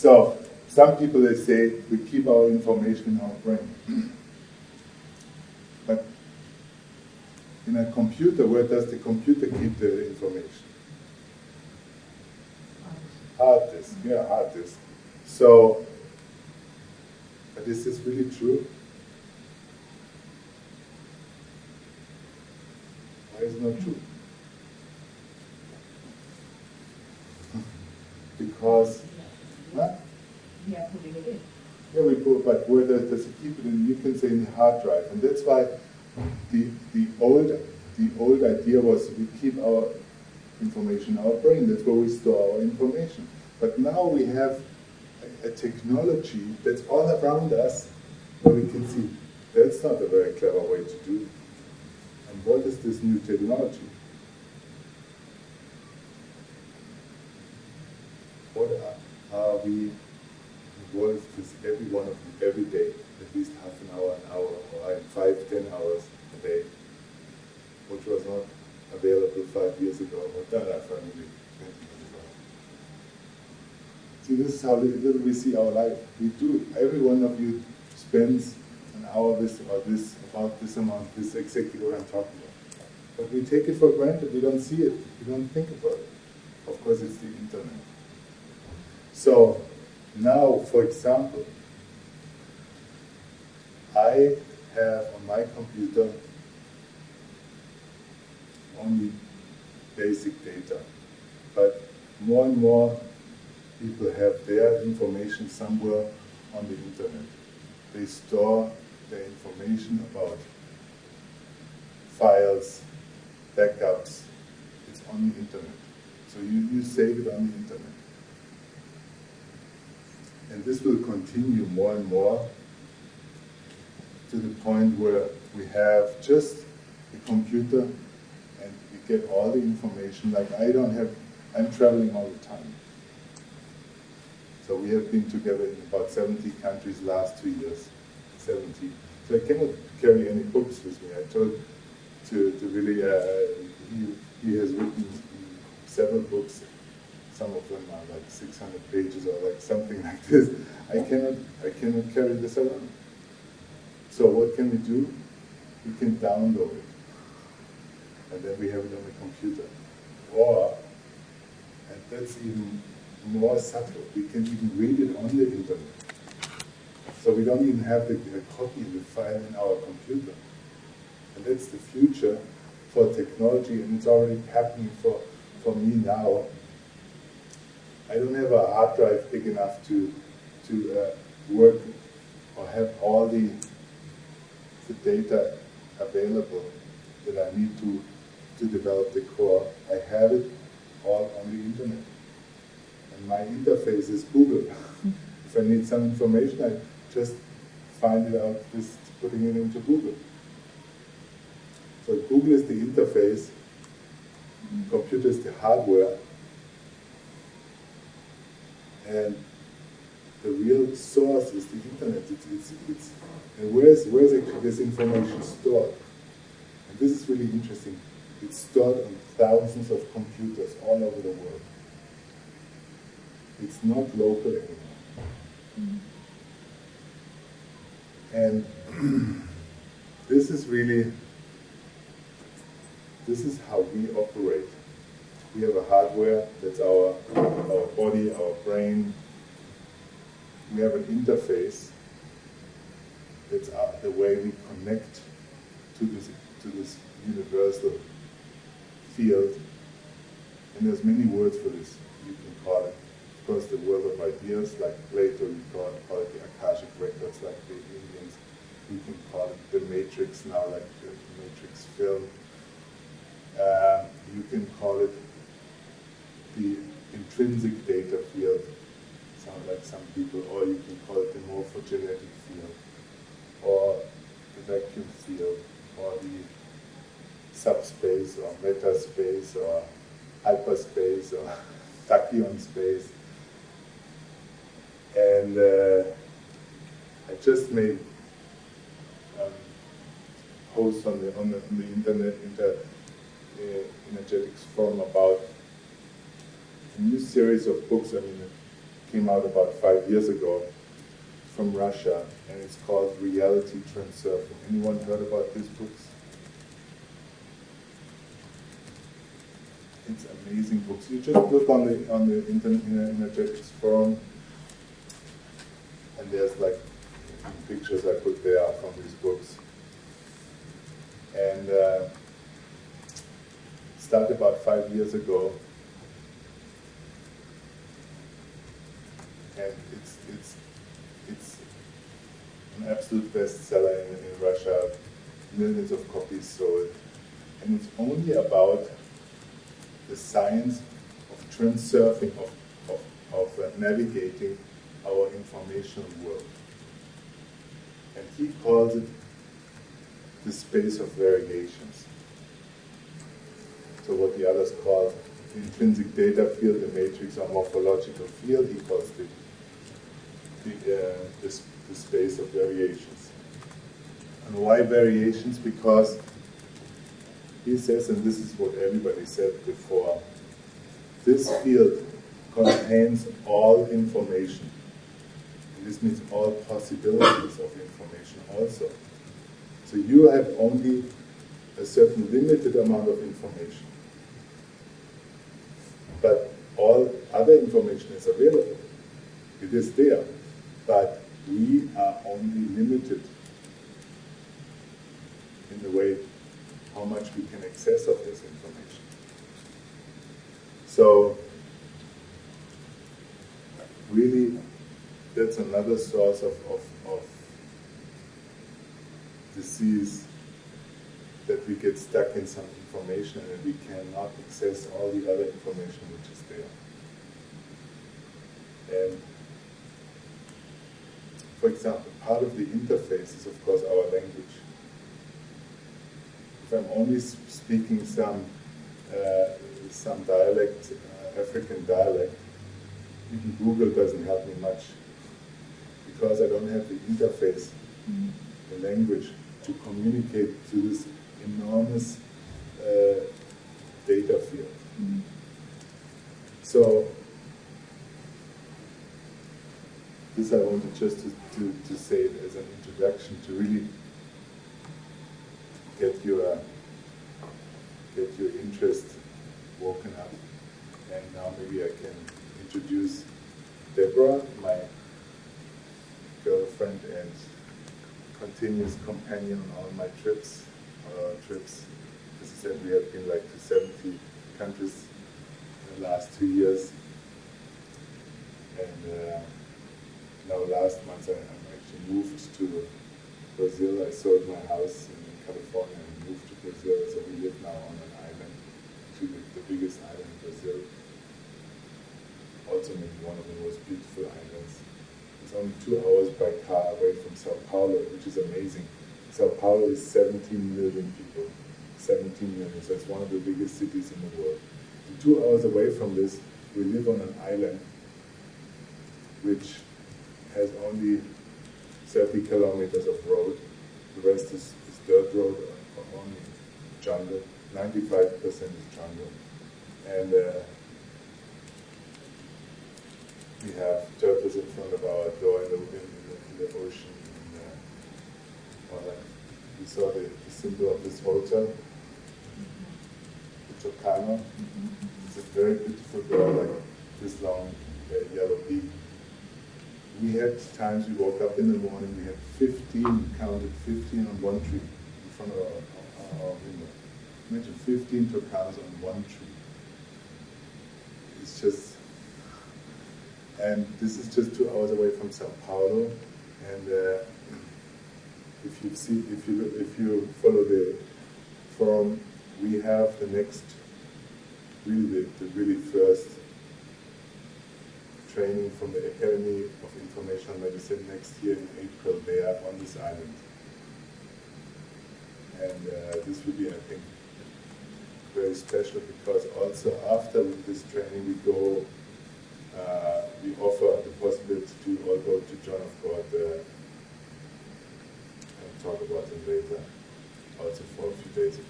So, some people, they say, we keep our information in our brain. But in a computer, where does the computer keep the information? Hard disk, yeah, hard disk. So, but is this really true? Why is it not true? Because, huh? Yeah, putting it in. Yeah, we put, but where does it keep it in? You can say in the hard drive, and that's why the old idea was we keep our information in our brain. That's where we store our information. But now we have a technology that's all around us, where we can see that's not a very clever way to do it. And what is this new technology? What are we involved with every one of them every day, at least half an hour, or 5, 10 hours a day, which was not available 5 years ago, or 20 years ago. See, this is how little we see our life. We do, every one of you spends an hour this or this, about this amount, this is exactly what I'm talking about. But we take it for granted, we don't see it, we don't think about it. Of course, it's the internet. So, now, for example, I have on my computer only basic data, but more and more people have their information somewhere on the internet. They store their information about files, backups. It's on the internet. So you save it on the internet. And this will continue more and more to the point where we have just a computer and we get all the information. Like I'm traveling all the time. So we have been together in about 70 countries last 2 years, 70. So I cannot carry any books with me. I told to really, he has written several books. Some of them are like 600 pages or like something like this. I cannot carry this around. So what can we do? We can download it. And then we have it on the computer. Or, and that's even more subtle, we can even read it on the internet. So we don't even have the copy, the file in our computer. And that's the future for technology, and it's already happening for me now. I don't have a hard drive big enough to work or have all the data available that I need to develop the core. I have it all on the internet. And my interface is Google. If I need some information, I just find it out just putting it into Google. So Google is the interface, computer is the hardware, and the real source is the internet. And where's actually this information stored? And this is really interesting. It's stored on thousands of computers all over the world. It's not local anymore. And this is how we operate. We have a hardware, that's our body, our brain. We have an interface, that's the way we connect to this universal field. And there's many words for this. You can call it, of course, the world of ideas, like Plato, you call it the Akashic records, like the Indians. You can call it the Matrix now, like the Matrix film. You can call it the intrinsic data field, sound like some people, or you can call it the morphogenetic field, or the vacuum field, or the subspace, or metaspace, or hyperspace, or tachyon space. And I just made posts on the internet, energetics forum, about a new series of books. I mean, came out about 5 years ago from Russia, and it's called Reality Transurfing. Anyone heard about these books? It's amazing books. You just look on the internet energetics forum, and there's like pictures I put there from these books. And started about 5 years ago, and it's an absolute bestseller in Russia. Millions of copies sold, and it's only about the science of transurfing, of navigating our informational world. And he calls it the space of variations. So what the others call the intrinsic data field, the matrix or morphological field, he calls the space of variations. And why variations? Because he says, and this is what everybody said before, this field contains all information. And this means all possibilities of information also. So you have only a certain limited amount of information. But all other information is available. It is there. But we are only limited in the way how much we can access of this information. So really, that's another source of disease, that we get stuck in some information and we cannot access all the other information which is there. And for example, part of the interface is of course our language. If I'm only speaking some dialect, African dialect, even Google doesn't help me much, because I don't have the interface, the language, to communicate to this enormous data field. So this I wanted just to say it as an introduction to really get your interest woken up. And now maybe I can introduce Deborah, my girlfriend and continuous companion on all my trips. As I said, we have been like to 70 countries in the last 2 years. And now last month I actually moved to Brazil. I sold my house in California and moved to Brazil, so we live now on an island, actually the biggest island in Brazil. Also maybe one of the most beautiful islands. It's only 2 hours by car away from Sao Paulo, which is amazing. Sao Paulo is 17 million people. 17 million, so it's one of the biggest cities in the world. And 2 hours away from this, we live on an island which has only 30 kilometers of road. The rest is dirt road, or only jungle. 95% is jungle. And we have turtles in front of our door in the ocean. And, we saw the symbol of this hotel, the Chocano. It's a very beautiful bird, like this long yellow beak. We had times we woke up in the morning, we had 15, counted 15 on one tree in front of our window. Imagine 15 Chocanos on one tree. It's just, and this is just 2 hours away from Sao Paulo. And if you follow the forum, we have the next, really the really first training from the Academy of Informational Medicine next year in April there on this island. And this will be, I think, very special, because also after this training we offer the possibility to all go to John of God and talk about it later, also for a few days of